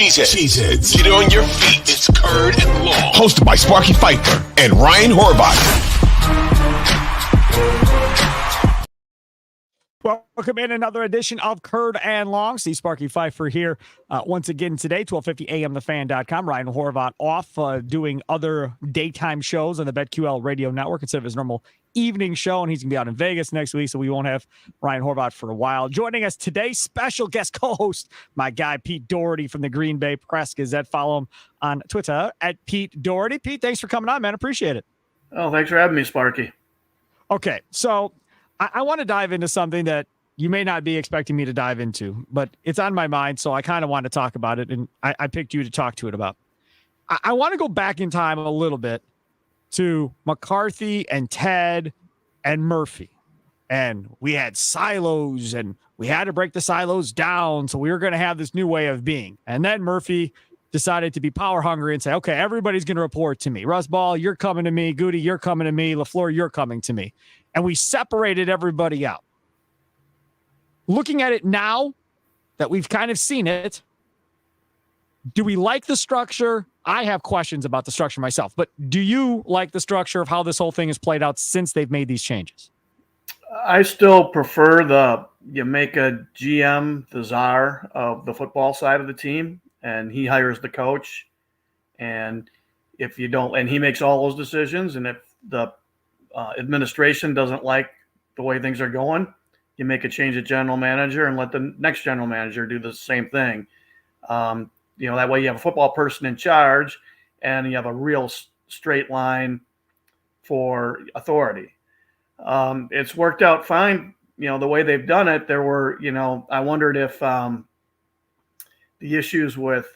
Cheeseheads. Get on your feet. It's Curd and Long. Hosted by Sparky Fifer and Ryan Horvath. Welcome in another edition of Curd and Long. See Sparky Fifer here once again today, 1250 amthefan.com. Ryan Horvath off doing other daytime shows on the BetQL radio network instead of his normal evening show, and he's going to be out in Vegas next week, so we won't have Ryan Horvath for a while. Joining us today, special guest co-host, my guy Pete Dougherty from the Green Bay Press-Gazette. Follow him on Twitter at Pete Dougherty. Pete, thanks for coming on, man. Appreciate it. Oh, thanks for having me, Sparky. Okay, so I want to dive into something that you may not be expecting me to dive into, but it's on my mind, so I kind of want to talk about it, and I picked you to talk to it about. I want to go back in time a little bit to McCarthy and Ted and Murphy. And we had silos, and we had to break the silos down, so we were going to have this new way of being. And then Murphy decided to be power hungry and say, okay, everybody's going to report to me. Russ Ball, you're coming to me. Goody, you're coming to me. LaFleur, you're coming to me. And we separated everybody out. Looking at it now that we've kind of seen it, do we like the structure? I have questions about the structure myself, but do you like the structure of how this whole thing has played out since they've made these changes? I still prefer you make a GM the czar of the football side of the team, and he hires the coach. And if you don't, and he makes all those decisions, and if the administration doesn't like the way things are going, you make a change at general manager and let the next general manager do the same thing. That way you have a football person in charge and you have a real straight line for authority. It's worked out fine, the way they've done it. There were, I wondered if the issues with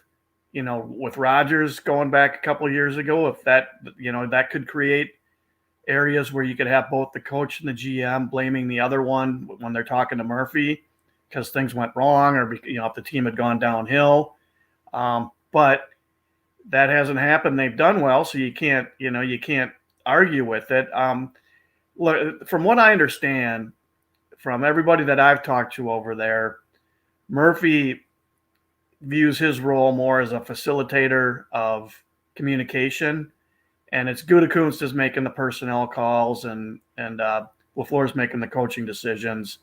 Rodgers going back a couple of years ago, if that could create areas where you could have both the coach and the GM blaming the other one when they're talking to Murphy because things went wrong, or if the team had gone downhill. But that hasn't happened. They've done well, so you can't argue with it. Look, from what I understand, from everybody that I've talked to over there, Murphy views his role more as a facilitator of communication, and it's Gutekunst is making the personnel calls, and LaFleur's making the coaching decisions.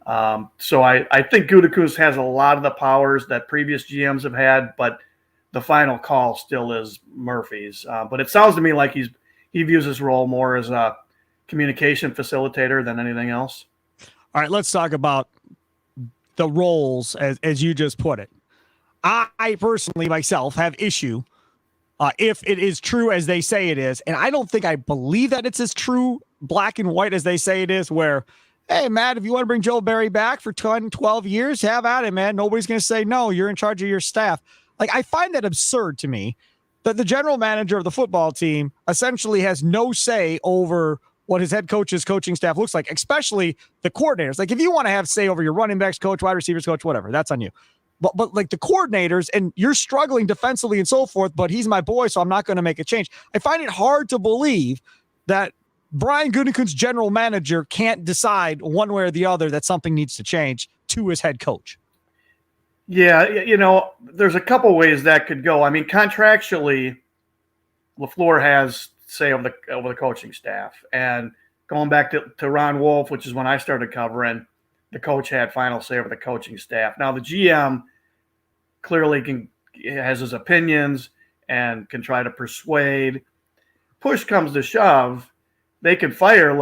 So I think Gutekunst has a lot of the powers that previous GMs have had, but the final call still is Murphy's. But it sounds to me like he views his role more as a communication facilitator than anything else. All right, let's talk about the roles as you just put it. I personally myself have issue if it is true as they say it is, and I don't think I believe that it's as true black and white as they say it is, where, hey, Matt, if you want to bring Joe Barry back for 10, 12 years, have at it, man. Nobody's going to say no. You're in charge of your staff. Like, I find that absurd to me that the general manager of the football team essentially has no say over what his head coach's coaching staff looks like, especially the coordinators. Like, if you want to have say over your running backs coach, wide receivers coach, whatever, that's on you. But like the coordinators, and you're struggling defensively and so forth, but he's my boy, so I'm not going to make a change. I find it hard to believe that Brian Gutekunst, general manager, can't decide one way or the other that something needs to change to his head coach. Yeah, there's a couple ways that could go. I mean, contractually, LaFleur has say over the coaching staff. And going back to Ron Wolf, which is when I started covering, the coach had final say over the coaching staff. Now, the GM clearly has his opinions and can try to persuade. Push comes to shove, they can fire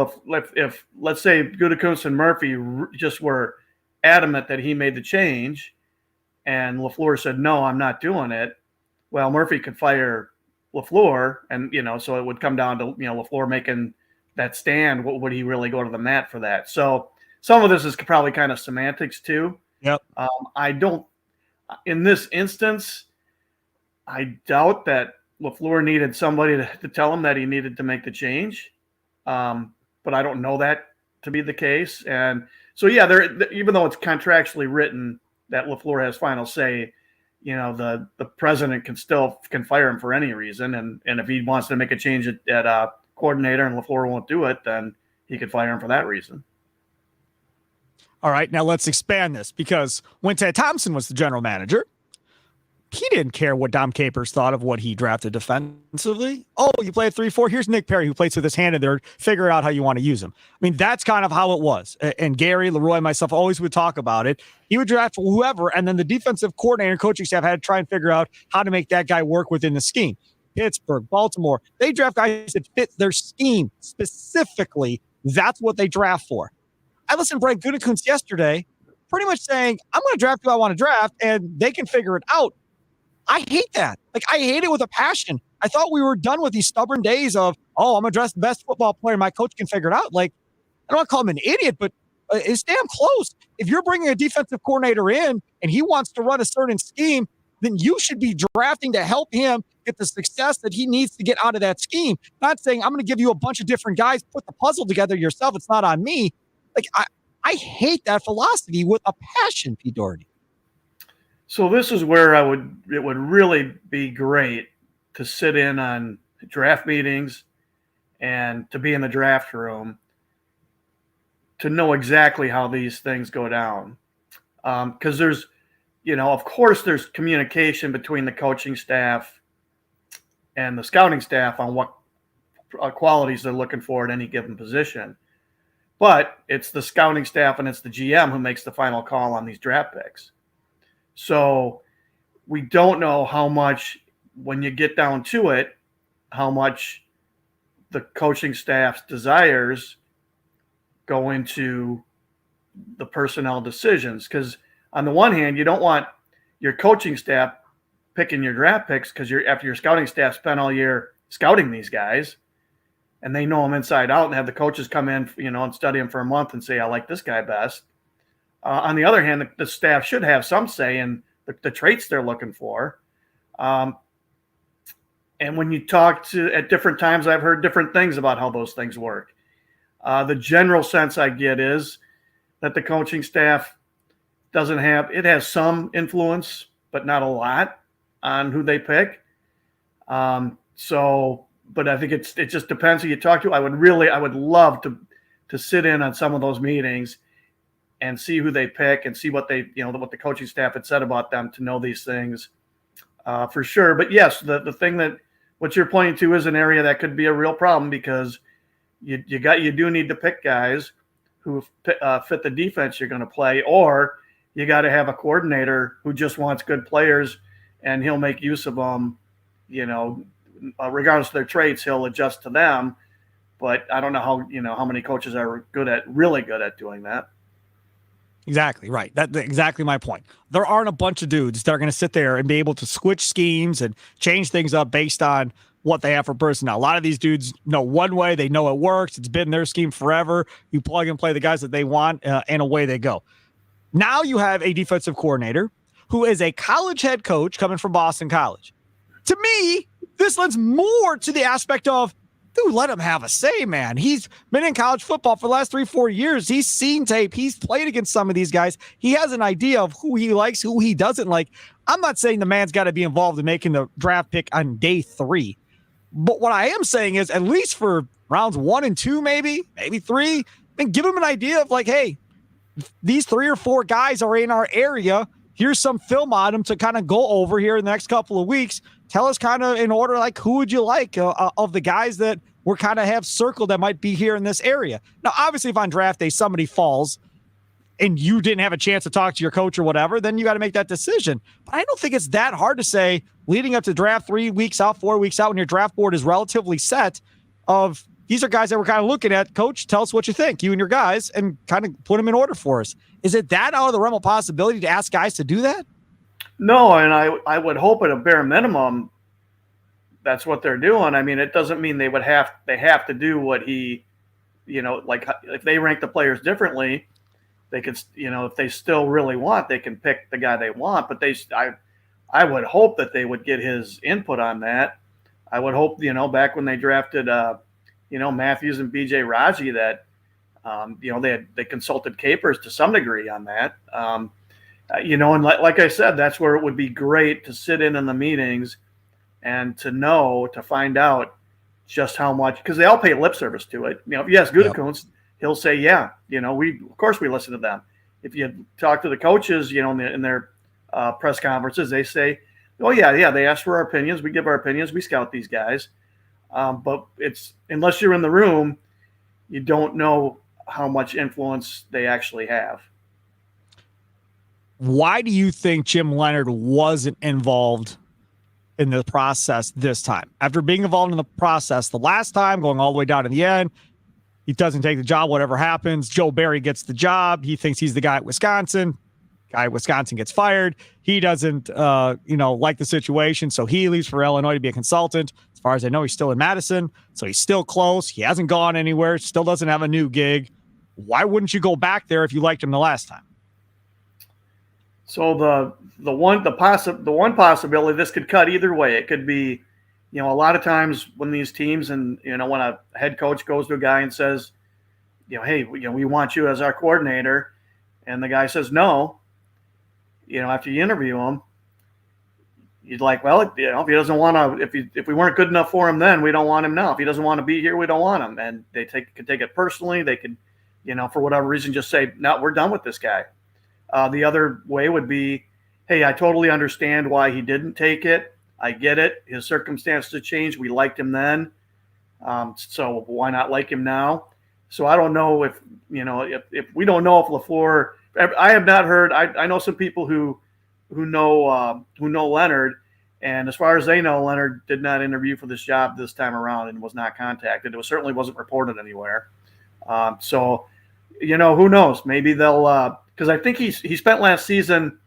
if let's say Gutekunst and Murphy just were adamant that he made the change, and LaFleur said, no, I'm not doing it. Well, Murphy could fire LaFleur, and so it would come down to LaFleur making that stand. What would he really go to the mat for that? So some of this is probably kind of semantics too. Yep. I don't. In this instance, I doubt that LaFleur needed somebody to tell him that he needed to make the change. But I don't know that to be the case. And so, yeah, even though it's contractually written that LaFleur has final say, the president can fire him for any reason. And if he wants to make a change at coordinator and LaFleur won't do it, then he could fire him for that reason. All right, now let's expand this, because when Ted Thompson was the general manager, he didn't care what Dom Capers thought of what he drafted defensively. Oh, you play a 3-4. Here's Nick Perry, who plays with his hand in there. Figure out how you want to use him. I mean, that's kind of how it was. And Gary, Leroy, myself always would talk about it. He would draft whoever, and then the defensive coordinator and coaching staff had to try and figure out how to make that guy work within the scheme. Pittsburgh, Baltimore, they draft guys that fit their scheme specifically. That's what they draft for. I listened to Brian Gutekunst yesterday, pretty much saying, I'm going to draft who I want to draft, and they can figure it out. I hate that. Like, I hate it with a passion. I thought we were done with these stubborn days of, oh, I'm going to draft the best football player. My coach can figure it out. Like, I don't want to call him an idiot, but it's damn close. If you're bringing a defensive coordinator in and he wants to run a certain scheme, then you should be drafting to help him get the success that he needs to get out of that scheme. Not saying, I'm going to give you a bunch of different guys, put the puzzle together yourself. It's not on me. Like, I hate that philosophy with a passion, Pete Dougherty. So this is where it would really be great to sit in on draft meetings and to be in the draft room to know exactly how these things go down. Because there's, of course there's communication between the coaching staff and the scouting staff on what qualities they're looking for at any given position. But it's the scouting staff and it's the GM who makes the final call on these draft picks. So we don't know how much, when you get down to it, how much the coaching staff's desires go into the personnel decisions. Because on the one hand, you don't want your coaching staff picking your draft picks because after your scouting staff spent all year scouting these guys and they know them inside out and have the coaches come in, and study them for a month and say, I like this guy best. On the other hand, the staff should have some say in the traits they're looking for. And when you talk at different times, I've heard different things about how those things work. The general sense I get is that the coaching staff has some influence, but not a lot on who they pick. But I think it just depends who you talk to. I would love to sit in on some of those meetings and see who they pick and see what what the coaching staff had said about them to know these things for sure. But yes, the thing that what you're pointing to is an area that could be a real problem because you do need to pick guys who fit the defense you're going to play, or you got to have a coordinator who just wants good players and he'll make use of them, regardless of their traits, he'll adjust to them. But I don't know how many coaches are really good at doing that. Exactly right. That's exactly my point. There aren't a bunch of dudes that are going to sit there and be able to switch schemes and change things up based on what they have for personnel. A lot of these dudes know one way. They know it works. It's been their scheme forever. You plug and play the guys that they want, and away they go. Now you have a defensive coordinator who is a college head coach coming from Boston College. To me, this lends more to the aspect of, dude, let him have a say, man. He's been in college football for the last 3-4 years. He's seen tape. He's played against some of these guys. He has an idea of who he likes, who he doesn't like. I'm not saying the man's got to be involved in making the draft pick on day 3. But what I am saying is, at least for rounds 1 and 2, maybe 3, and give him an idea of like, hey, these 3 or 4 guys are in our area. Here's some film on them to kind of go over here in the next couple of weeks. Tell us kind of in order, like, who would you like of the guys that we're kind of have circled that might be here in this area. Now, obviously, if on draft day somebody falls and you didn't have a chance to talk to your coach or whatever, then you got to make that decision. But I don't think it's that hard to say leading up to draft 3 weeks out, 4 weeks out, when your draft board is relatively set of these are guys that we're kind of looking at. Coach, tell us what you think, you and your guys, and kind of put them in order for us. Is it that out of the realm of possibility to ask guys to do that? No, and I would hope at a bare minimum that's what they're doing. I mean, it doesn't mean they have to do what he, like if they rank the players differently, they could, if they still really want, they can pick the guy they want. But I would hope that they would get his input on that. I would hope, back when they drafted, Matthews and BJ Raji, that, they consulted Capers to some degree on that. And like I said, that's where it would be great to sit in the meetings and to find out just how much, because they all pay lip service to it. If you ask Gutekunst, he'll say, yeah, of course we listen to them. If you talk to the coaches, in their press conferences, they say Oh yeah. They ask for our opinions. We give our opinions. We scout these guys. But it's unless you're in the room, you don't know how much influence they actually have. Why do you think Jim Leonhard wasn't involved in the process this time? After being involved in the process the last time, going all the way down to the end, he doesn't take the job, whatever happens. Joe Barry gets the job. He thinks he's the guy at Wisconsin. Guy at Wisconsin gets fired. He doesn't, like the situation, so he leaves for Illinois to be a consultant. As far as I know, he's still in Madison, so he's still close. He hasn't gone anywhere. Still doesn't have a new gig. Why wouldn't you go back there if you liked him the last time? So the one possibility, this could cut either way. It could be, a lot of times when these teams and when a head coach goes to a guy and says, hey, we want you as our coordinator, and the guy says no. After you interview him, you'd like, well, if he doesn't want to, if we weren't good enough for him then, we don't want him now. If he doesn't want to be here, we don't want him. And they could take it personally. They could, for whatever reason, just say, no, we're done with this guy. The other way would be, hey, I totally understand why he didn't take it. I get it. His circumstances have changed. We liked him then. So why not like him now? So I don't know if we don't know if LaFleur, I have not heard, I know some people who know Leonhard, and as far as they know, Leonhard did not interview for this job this time around and was not contacted. It certainly wasn't reported anywhere. So who knows? Maybe they'll, because I think he spent last season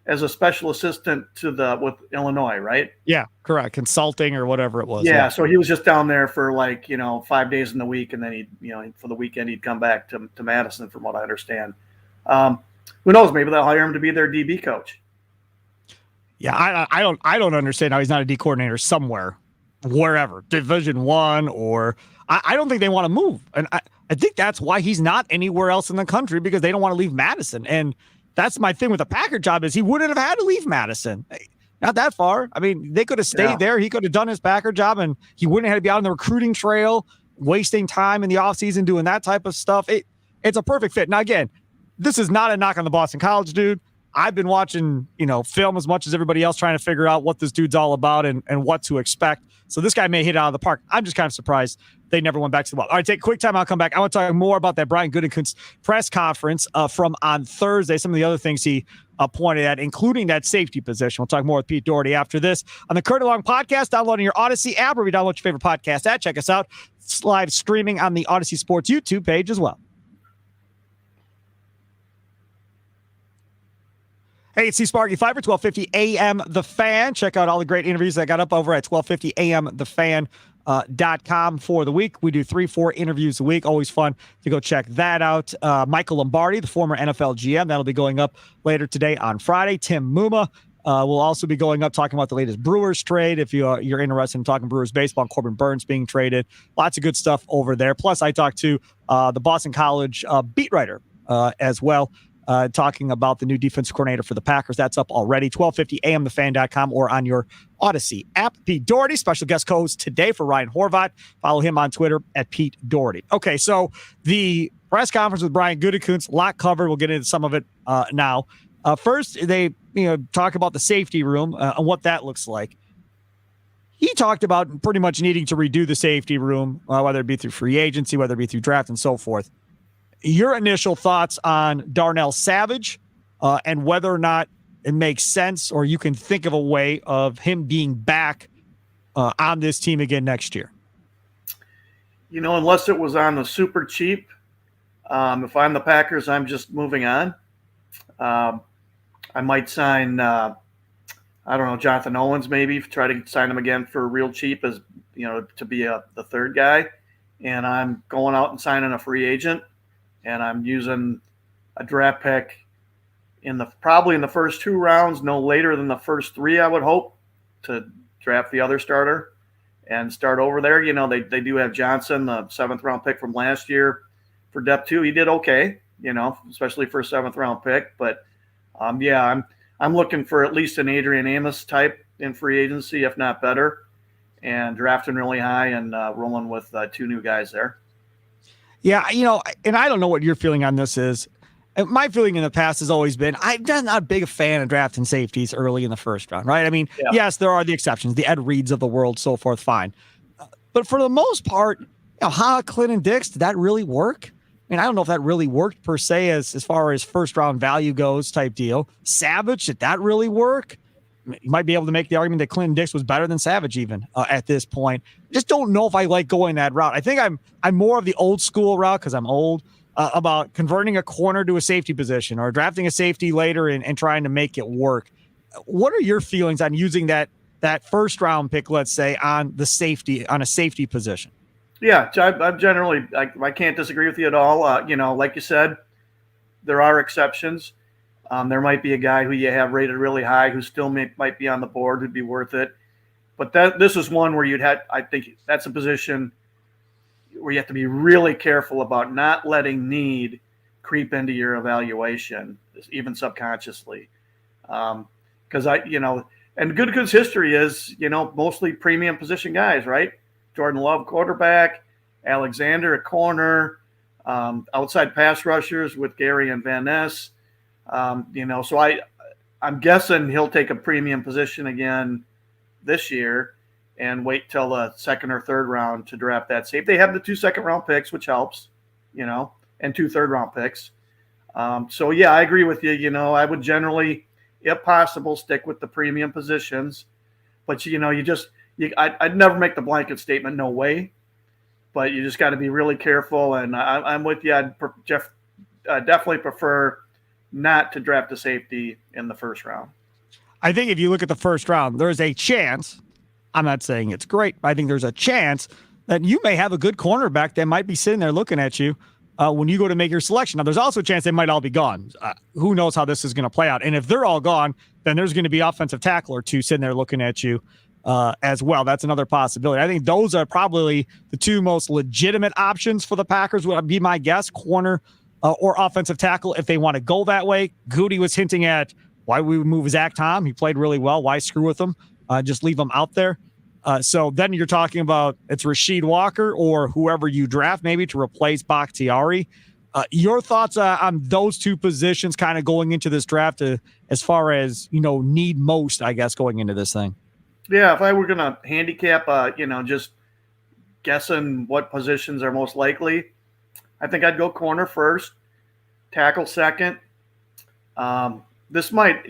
as a special assistant with Illinois, right? Yeah, correct. Consulting or whatever it was. Yeah. So he was just down there for 5 days in the week, and then for the weekend he'd come back to Madison, from what I understand. Who knows? Maybe they'll hire him to be their DB coach. Yeah, I don't understand how he's not a D coordinator somewhere, wherever, Division I, or I don't think they want to move, and I think that's why he's not anywhere else in the country, because they don't want to leave Madison. And that's my thing with the Packer job, is he wouldn't have had to leave Madison. Not that far. I mean, they could have stayed there. He could have done his Packer job, and he wouldn't have had to be out on the recruiting trail, wasting time in the offseason doing that type of stuff. It's a perfect fit. Now, again, this is not a knock on the Boston College dude. I've been watching, film as much as everybody else, trying to figure out what this dude's all about and what to expect. So this guy may hit it out of the park. I'm just kind of surprised they never went back to the ball. All right, take a quick time. I'll come back. I want to talk more about that Brian Gutekunst press conference from on Thursday. Some of the other things he pointed at, including that safety position. We'll talk more with Pete Dougherty after this on the Kurt Along podcast. Downloading your Odyssey app, or if you download your favorite podcast app, check us out. It's live streaming on the Odyssey Sports YouTube page as well. Hey, it's Sparky Fifer, 1250 AM The Fan. Check out all the great interviews I got up over at 1250amthefan.com for the week. We do 3-4 interviews a week. Always fun to go check that out. Michael Lombardi, the former NFL GM, that'll be going up later today on Friday. Tim Muma will also be going up, talking about the latest Brewers trade. If you're interested in talking Brewers baseball, Corbin Burns being traded. Lots of good stuff over there. Plus, I talked to the Boston College beat writer as well. Talking about the new defensive coordinator for the Packers. That's up already, 1250amthefan.com, or on your Odyssey app. Pete Dougherty, special guest co-host today for Ryan Horvat. Follow him on Twitter at Pete Dougherty. Okay, so the press conference with Brian Gutekunst, lot covered. We'll get into some of it now. First, they talk about the safety room and what that looks like. He talked about pretty much needing to redo the safety room, whether it be through free agency, whether it be through draft, and so forth. Your initial thoughts on Darnell Savage and whether or not it makes sense, or you can think of a way of him being back on this team again next year? Unless it was on the super cheap, if I'm the Packers, I'm just moving on. I might sign, Jonathan Owens, maybe try to sign him again for real cheap, as to be the third guy. And I'm going out and signing a free agent. And I'm using a draft pick probably in the first 2 rounds, no later than the first 3, I would hope, to draft the other starter and start over there. They do have Johnson, the 7th round pick from last year, for depth too. He did okay, especially for a 7th round pick. But I'm looking for at least an Adrian Amos type in free agency, if not better, and drafting really high and rolling with 2 new guys there. Yeah, and I don't know what your feeling on this is. And my feeling in the past has always been I'm not a big fan of drafting safeties early in the first round, right? I mean, yes, there are the exceptions, the Ed Reeds of the world, so forth, fine. But for the most part, Clinton Dix, did that really work? I mean, I don't know if that really worked per se as far as first round value goes type deal. Savage, did that really work? You might be able to make the argument that Clinton Dix was better than Savage even at this point. Just don't know if I like going that route. I think I'm more of the old school route because I'm old about converting a corner to a safety position or drafting a safety later and trying to make it work. What are your feelings on using that first round pick, let's say, on a safety position? Yeah, I'm generally, I can't disagree with you at all. Like you said, there are exceptions. There might be a guy who you have rated really high who still might be on the board who'd be worth it. But this is one where I think that's a position where you have to be really careful about not letting need creep into your evaluation, even subconsciously. Because and Gutekunst's history is, mostly premium position guys, right? Jordan Love, quarterback, Alexander, a corner, outside pass rushers with Gary and Van Ness. So I'm guessing he'll take a premium position again this year and wait till the second or third round to draft that safe. They have the 2 second-round picks, which helps, and 2 third-round picks. So, yeah, I agree with you. I would generally, if possible, stick with the premium positions. But, I'd never make the blanket statement, no way. But you just got to be really careful. And I'm with you. I'd definitely prefer not to draft a safety in the first round. I think if you look at the first round, there's a chance, I'm not saying it's great, but I think there's a chance that you may have a good cornerback that might be sitting there looking at you when you go to make your selection. Now, there's also a chance they might all be gone. Who knows how this is going to play out? And if they're all gone, then there's going to be offensive tackle or two sitting there looking at you as well. That's another possibility. I think those are probably the 2 most legitimate options for the Packers, would be my guess, corner or offensive tackle, if they want to go that way. Goody was hinting at why we would move Zach Tom. He played really well. Why screw with him? Just leave him out there. So then you're talking about it's Rasheed Walker or whoever you draft maybe to replace Bakhtiari. Your thoughts on those 2 positions kind of going into this draft as far as, need most, I guess, going into this thing? Yeah, if I were going to handicap, just guessing what positions are most likely, I think I'd go corner first, tackle second. This might,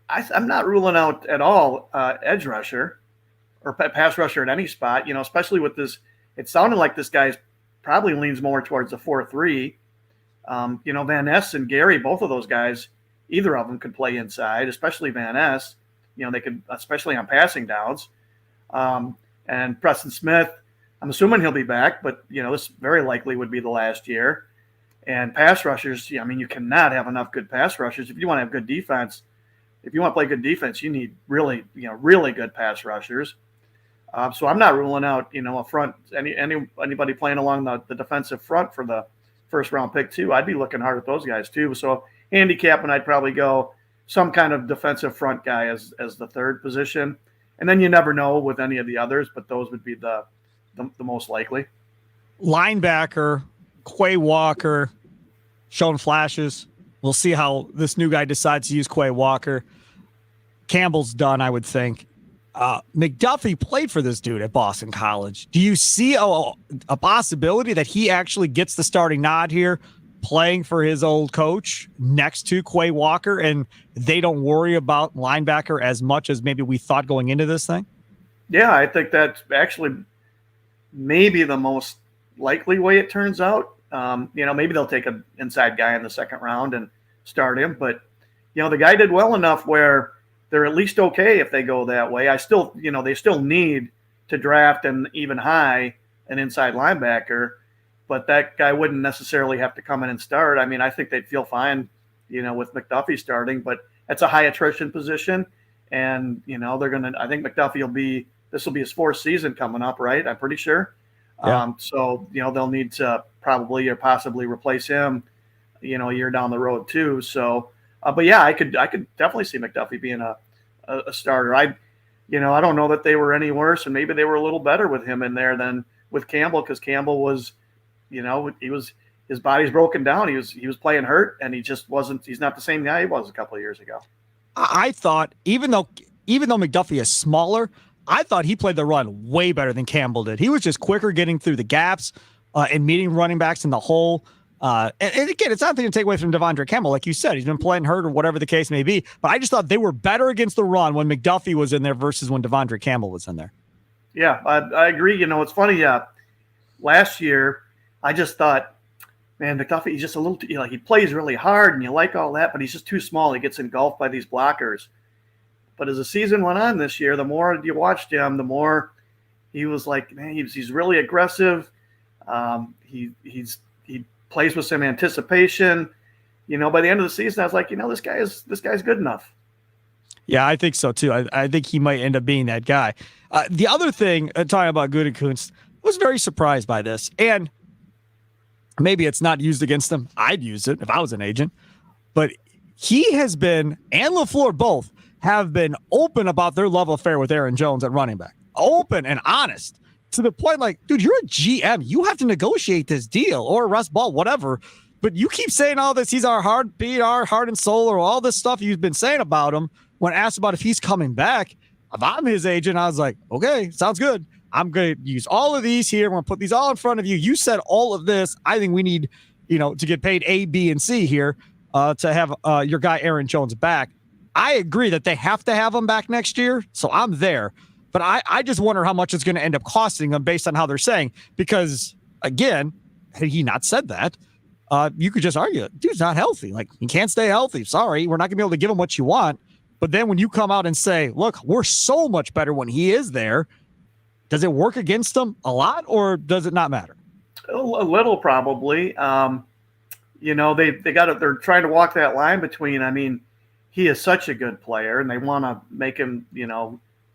I'm not ruling out at all edge rusher or pass rusher at any spot, especially with this. It sounded like this guy's probably leans more towards the 4-3. Van Ness and Gary, both of those guys, either of them could play inside, especially Van Ness. They could, especially on passing downs. And Preston Smith, I'm assuming he'll be back, but, this very likely would be the last year. And pass rushers, you cannot have enough good pass rushers. If you want to have good defense, if you want to play good defense, you need really good pass rushers. So I'm not ruling out, a front, anybody playing along the defensive front for the first round pick too. I'd be looking hard at those guys too. So handicapping, I'd probably go some kind of defensive front guy as the third position. And then you never know with any of the others, but those would be the most likely. Linebacker, Quay Walker, showing flashes. We'll see how this new guy decides to use Quay Walker. Campbell's done, I would think. McDuffie played for this dude at Boston College. Do you see a possibility that he actually gets the starting nod here, playing for his old coach next to Quay Walker, and they don't worry about linebacker as much as maybe we thought going into this thing? Yeah, I think that's actually maybe the most likely way it turns out. Maybe they'll take an inside guy in the second round and start him, but the guy did well enough where they're at least okay if they go that way. They still need to draft an even high an inside linebacker, but that guy wouldn't necessarily have to come in and start. I think they'd feel fine, with McDuffie starting, but that's a high attrition position. And, I think McDuffie this will be his 4th season coming up, right? I'm pretty sure. Yeah. So, they'll need to probably or possibly replace him, a year down the road too. So, but yeah, I could definitely see McDuffie being a starter. I don't know that they were any worse, and maybe they were a little better with him in there than with Campbell, because Campbell was, he his body's broken down. He was playing hurt, and he's not the same guy he was a couple of years ago. I thought even though McDuffie is smaller, I thought he played the run way better than Campbell did. He was just quicker getting through the gaps and meeting running backs in the hole. And again, it's nothing to take away from Devondre Campbell. Like you said, he's been playing hurt or whatever the case may be. But I just thought they were better against the run when McDuffie was in there versus when Devondre Campbell was in there. Yeah, I agree. It's funny. Last year, I just thought, man, McDuffie, he's just a little, he plays really hard and you like all that, but he's just too small. He gets engulfed by these blockers. But as the season went on this year, the more you watched him, the more he was like, man, he's really aggressive. He plays with some anticipation. By the end of the season, I was like, this guy's good enough. Yeah, I think so too. I think he might end up being that guy. The other thing, talking about Gutekunst, was very surprised by this. And maybe it's not used against him. I'd use it if I was an agent. But he has been, and LaFleur both, have been open about their love affair with Aaron Jones at running back. Open and honest. To the point like, dude, you're a GM. You have to negotiate this deal or Russ Ball, whatever. But you keep saying all this. He's our heartbeat, our heart and soul, or all this stuff you've been saying about him. When asked about if he's coming back, if I'm his agent, I was like, okay, sounds good. I'm going to use all of these here. I'm going to put these all in front of you. You said all of this. I think we need, to get paid A, B, and C here to have your guy Aaron Jones back. I agree that they have to have him back next year, so I'm there. But I just wonder how much it's going to end up costing them based on how they're saying. Because, again, had he not said that, you could just argue, dude's not healthy. Like, he can't stay healthy. Sorry, we're not going to be able to give him what you want. But then when you come out and say, look, we're so much better when he is there, does it work against them a lot or does it not matter? A little probably. They're trying to walk that line between, he is such a good player and they want to make him,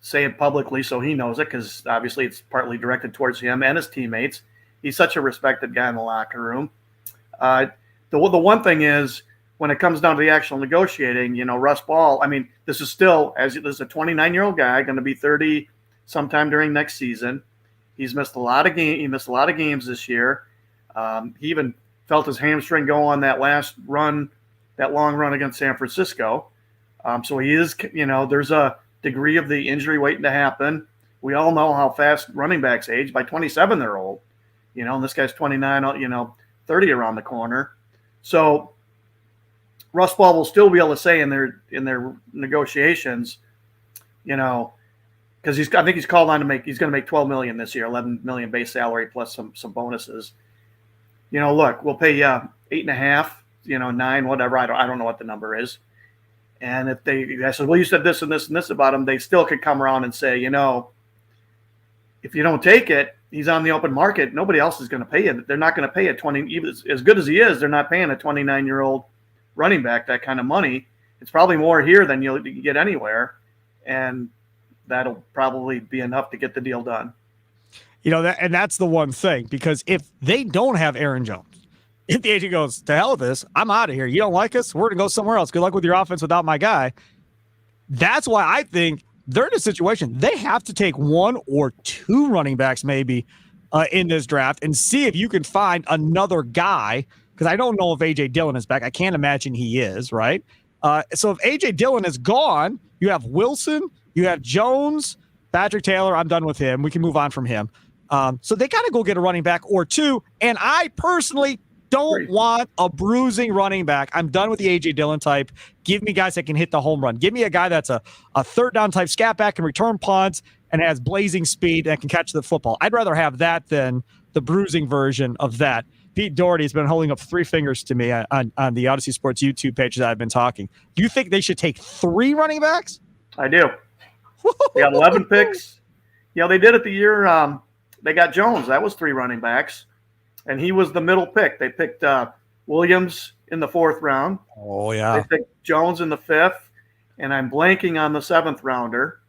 say it publicly so he knows it because obviously it's partly directed towards him and his teammates. He's such a respected guy in the locker room. The one thing is, when it comes down to the actual negotiating, Russ Ball, this is still, this is a 29-year-old guy, going to be 30 sometime during next season. He's missed a lot of games. He missed a lot of games this year. He even felt his hamstring go on that last run, that long run against San Francisco. So he is, there's a degree of the injury waiting to happen. We all know how fast running backs age. By 27, they're old. And this guy's 29, 30 around the corner. So Russ Ball will still be able to say in their negotiations, because I think he's called on he's going to make $12 million this year, $11 million base salary plus some bonuses. Look, we'll pay you 8.5, 9, whatever. I don't know what the number is. And if I said, well, you said this and this and this about him, they still could come around and say, if you don't take it, he's on the open market. Nobody else is going to pay you. They're not going to pay a 20, even as good as he is. They're not paying a 29-year-old running back that kind of money. It's probably more here than you'll get anywhere, and that'll probably be enough to get the deal done. And that's the one thing, because if they don't have Aaron Jones, if the agent goes, to hell with this, I'm out of here. You don't like us? We're going to go somewhere else. Good luck with your offense without my guy. That's why I think they're in a situation. They have to take one or two running backs maybe in this draft and see if you can find another guy, because I don't know if A.J. Dillon is back. I can't imagine he is, right? So if A.J. Dillon is gone, you have Wilson, you have Jones, Patrick Taylor. I'm done with him. We can move on from him. So they got to go get a running back or two. And I personally don't want a bruising running back. I'm done with the A.J. Dillon type. Give me guys that can hit the home run. Give me a guy that's a third down type scat back and return punts and has blazing speed and can catch the football. I'd rather have that than the bruising version of that. Pete Dougherty has been holding up three fingers to me on the Odyssey Sports YouTube page that I've been talking. Do you think they should take 3 running backs? I do. They got 11 picks. They did it the year they got Jones. That was 3 running backs, and he was the middle pick. They picked Williams in the 4th round. Oh, yeah. They picked Jones in the 5th, and I'm blanking on the 7th rounder.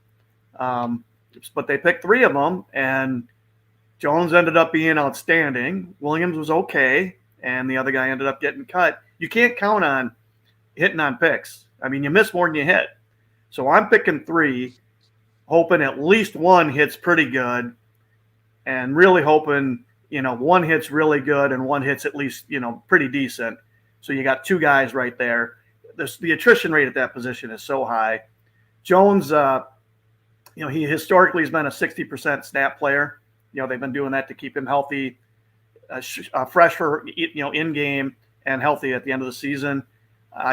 But they picked 3 of them, and Jones ended up being outstanding. Williams was okay, and the other guy ended up getting cut. You can't count on hitting on picks. You miss more than you hit. So I'm picking 3, hoping at least one hits pretty good, and really hoping one hit's really good and one hit's at least, pretty decent. So you got two guys right there. The attrition rate at that position is so high. Jones, he historically has been a 60% snap player. They've been doing that to keep him healthy, fresh for, in game and healthy at the end of the season.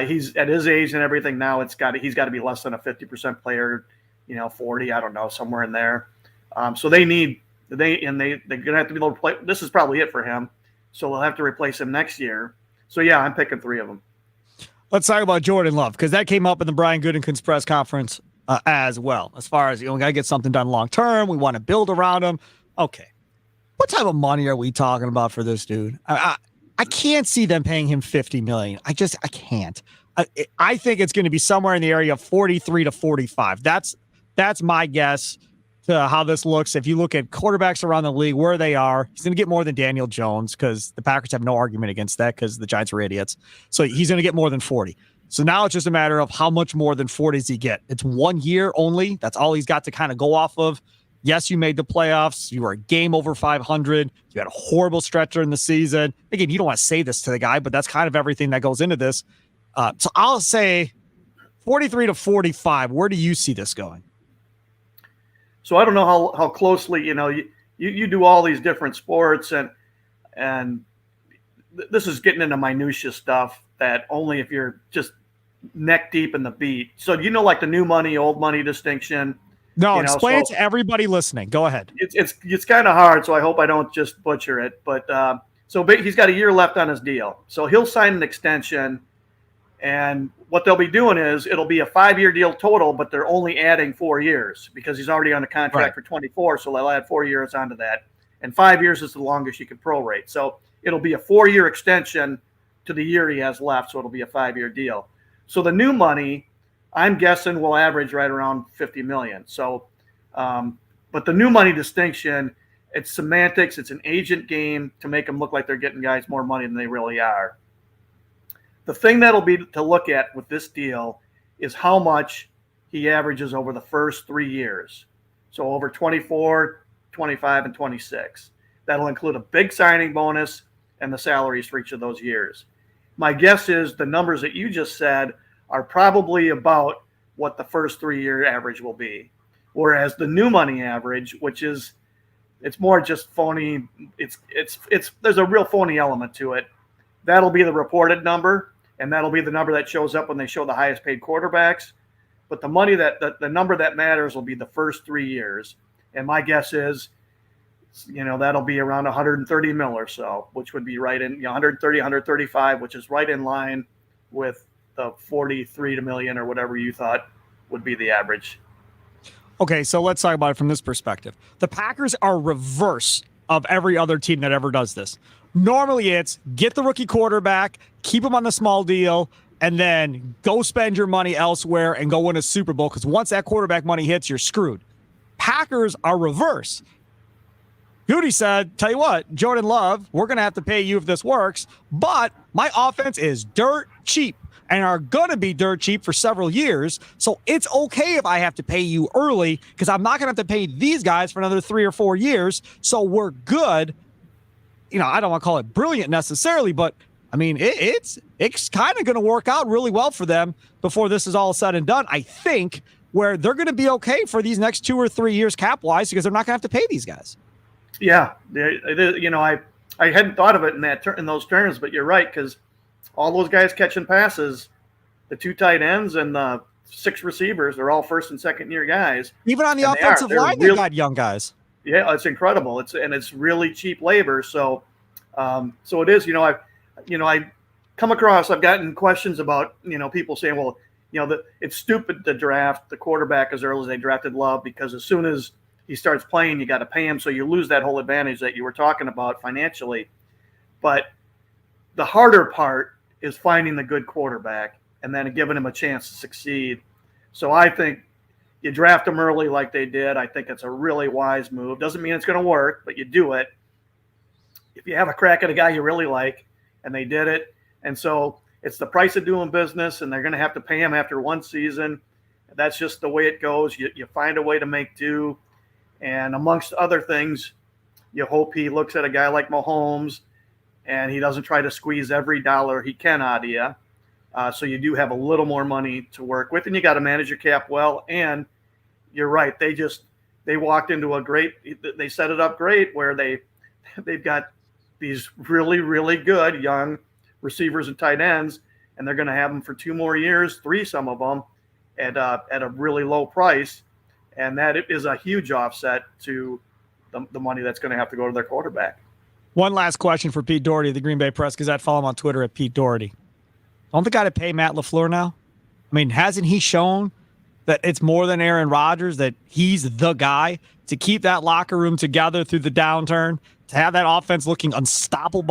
He's at his age and everything now. He's got to be less than a 50% player, 40, I don't know, somewhere in there. So they're going to have to be able to play. This is probably it for him. So they'll have to replace him next year. So yeah, I'm picking three of them. Let's talk about Jordan Love, because that came up in the Brian Gutekunst press conference as well. As far as, we got to get something done long term. We want to build around him. Okay. What type of money are we talking about for this dude? I can't see them paying him $50 million. I can't. I think it's going to be somewhere in the area of 43 to 45. That's my guess to how this looks. If you look at quarterbacks around the league, where they are, he's going to get more than Daniel Jones, because the Packers have no argument against that, because the Giants are idiots. So he's going to get more than 40. So now it's just a matter of how much more than 40 does he get. It's 1 year only. That's all he's got to kind of go off of. Yes, you made the playoffs. You were a game over 500. You had a horrible stretch during the season. Again, you don't want to say this to the guy, but that's kind of everything that goes into this. So I'll say 43 to 45. Where do you see this going? So I don't know how closely, you do all these different sports, and this is getting into minutia stuff that only if you're just neck deep in the beat. So like the new money, old money distinction. No, explain it to everybody listening. Go ahead. It's kind of hard, so I hope I don't just butcher it. But so he's got a year left on his deal, so he'll sign an extension. And what they'll be doing is it'll be a 5-year deal total, but they're only adding 4 years because he's already on a contract for 24. So they'll add 4 years onto that. And 5 years is the longest you can prorate. So it'll be a 4-year extension to the year he has left. So it'll be a 5-year deal. So the new money, I'm guessing, will average right around $50 million. So, but the new money distinction, it's semantics. It's an agent game to make them look like they're getting guys more money than they really are. The thing that'll be to look at with this deal is how much he averages over the first 3 years. So over 24, 25, and 26. That'll include a big signing bonus and the salaries for each of those years. My guess is the numbers that you just said are probably about what the first 3-year average will be. Whereas the new money average, which is, it's more just phony. It's there's a real phony element to it. That'll be the reported number. And that'll be the number that shows up when they show the highest paid quarterbacks. But the money the number that matters will be the first 3 years. And my guess is, that'll be around 130 mil or so, which would be right in 130, 135, which is right in line with the 43 million or whatever you thought would be the average. Okay, so let's talk about it from this perspective. The Packers are reverse of every other team that ever does this. Normally it's get the rookie quarterback, keep him on the small deal, and then go spend your money elsewhere and go win a Super Bowl, because once that quarterback money hits, you're screwed. Packers are reverse. Goody said, tell you what, Jordan Love, we're going to have to pay you if this works, but my offense is dirt cheap and are going to be dirt cheap for several years, so it's okay if I have to pay you early, because I'm not going to have to pay these guys for another 3 or 4 years, so we're good. I don't want to call it brilliant necessarily, but I mean, it's kind of going to work out really well for them before this is all said and done, I think, where they're going to be okay for these next 2 or 3 years cap-wise, because they're not going to have to pay these guys. Yeah. I hadn't thought of it in those terms, but you're right, because all those guys catching passes, the 2 tight ends and the 6 receivers, they're all first and second year guys. Even on the offensive line, they got young guys. Yeah, it's incredible. It's really cheap labor. So, so it is. I come across. I've gotten questions about people saying, well, it's stupid to draft the quarterback as early as they drafted Love, because as soon as he starts playing, you got to pay him, so you lose that whole advantage that you were talking about financially. But the harder part is finding the good quarterback and then giving him a chance to succeed. So I think you draft them early like they did. I think it's a really wise move. Doesn't mean it's going to work, but you do it. If you have a crack at a guy you really like, and they did it. And so it's the price of doing business, and they're going to have to pay him after 1 season. That's just the way it goes. You find a way to make do. And amongst other things, You hope he looks at a guy like Mahomes and he doesn't try to squeeze every dollar he can out of you. So you do have a little more money to work with, and you got to manage your cap well. And you're right. They walked into they set it up great where they've got these really, really good young receivers and tight ends, and they're going to have them for 2 more years, 3, some of them at a really low price. And that is a huge offset to the money that's going to have to go to their quarterback. One last question for Pete Dougherty, the Green Bay Press-Gazette. Follow him on Twitter at Pete Dougherty. Don't the guy to pay Matt LaFleur now? I mean, hasn't he shown that it's more than Aaron Rodgers, that he's the guy to keep that locker room together through the downturn, to have that offense looking unstoppable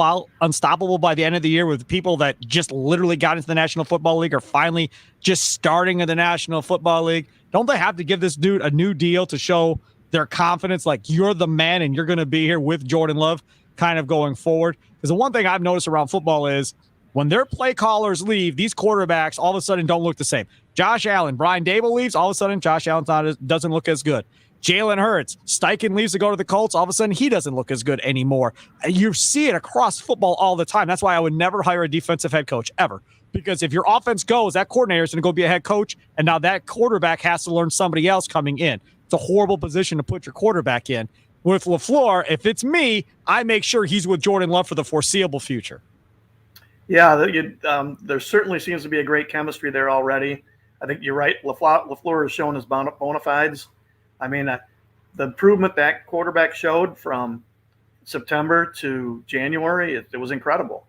by the end of the year with people that just literally got into the National Football League or finally just starting in the National Football League? Don't they have to give this dude a new deal to show their confidence, like you're the man and you're going to be here with Jordan Love kind of going forward? Because the one thing I've noticed around football is when their play callers leave, these quarterbacks all of a sudden don't look the same. Josh Allen, Brian Dable leaves, all of a sudden Josh Allen doesn't look as good. Jalen Hurts, Steichen leaves to go to the Colts, all of a sudden he doesn't look as good anymore. You see it across football all the time. That's why I would never hire a defensive head coach, ever. Because if your offense goes, that coordinator is going to go be a head coach, and now that quarterback has to learn somebody else coming in. It's a horrible position to put your quarterback in. With LaFleur, if it's me, I make sure he's with Jordan Love for the foreseeable future. Yeah, there certainly seems to be a great chemistry there already. I think you're right. LaFleur has shown his bona fides. I mean, the improvement that quarterback showed from September to January, it was incredible.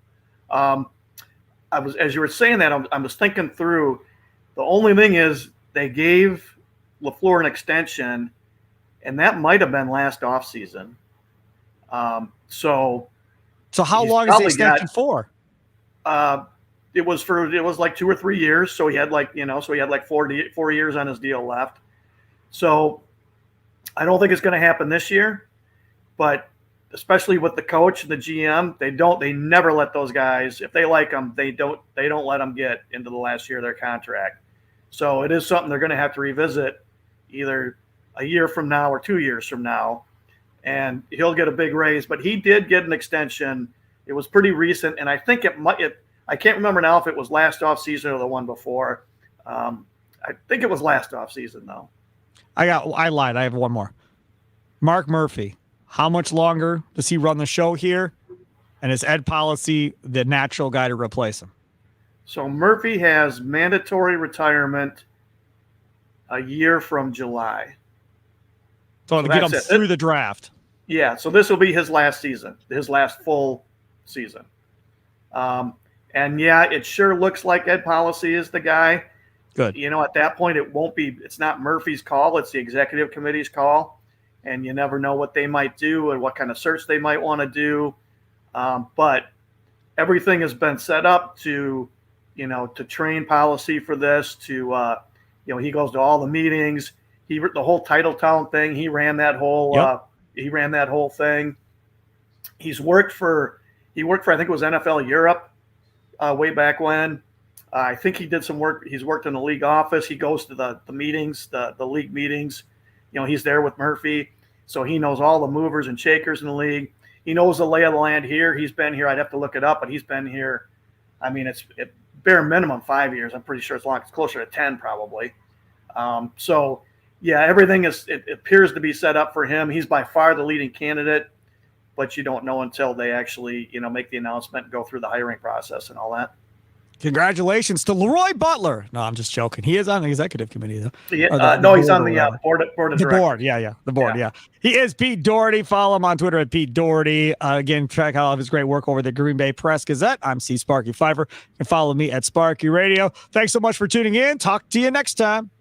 As you were saying that, I was thinking through. The only thing is they gave LaFleur an extension, and that might have been last offseason. So how long is the extension for? It was like 2 or 3 years. So he had like 4 years on his deal left. So I don't think it's going to happen this year, but especially with the coach and the GM, they never let those guys, if they like them, they don't let them get into the last year of their contract. So it is something they're going to have to revisit either a year from now or 2 years from now, and he'll get a big raise. But he did get an extension. It was pretty recent, and I think I can't remember now if it was last offseason or the one before. I think it was last offseason, though. I lied. I have one more. Mark Murphy. How much longer does he run the show here? And is Ed Policy the natural guy to replace him? So Murphy has mandatory retirement a year from July. So to get him through the draft. Yeah, so this will be his last season, his last full season. And yeah, it sure looks like Ed Policy is the guy. Good. At that point, it's not Murphy's call, it's the executive committee's call. And you never know what they might do and what kind of search they might want to do. But everything has been set up to train Policy for this, he goes to all the meetings. The whole Titletown thing, he ran that whole thing. He worked for I think it was NFL Europe way back when. I think he did some work. He's worked in the league office. He goes to the meetings, the league meetings. He's there with Murphy. So he knows all the movers and shakers in the league. He knows the lay of the land here. He's been here. I'd have to look it up, but he's been here. I mean, it's bare minimum 5 years. I'm pretty sure it's closer to 10 probably. So yeah, everything it appears to be set up for him. He's by far the leading candidate, but you don't know until they actually, make the announcement and go through the hiring process and all that. Congratulations to Leroy Butler. No, I'm just joking. He is on the executive committee, though. Yeah, no, he's on the board of directors. The board, yeah. The board, yeah. He is Pete Dougherty. Follow him on Twitter at Pete Dougherty. Again, check out all of his great work over the Green Bay Press-Gazette. I'm C. Sparky Fifer. You can follow me at Sparky Radio. Thanks so much for tuning in. Talk to you next time.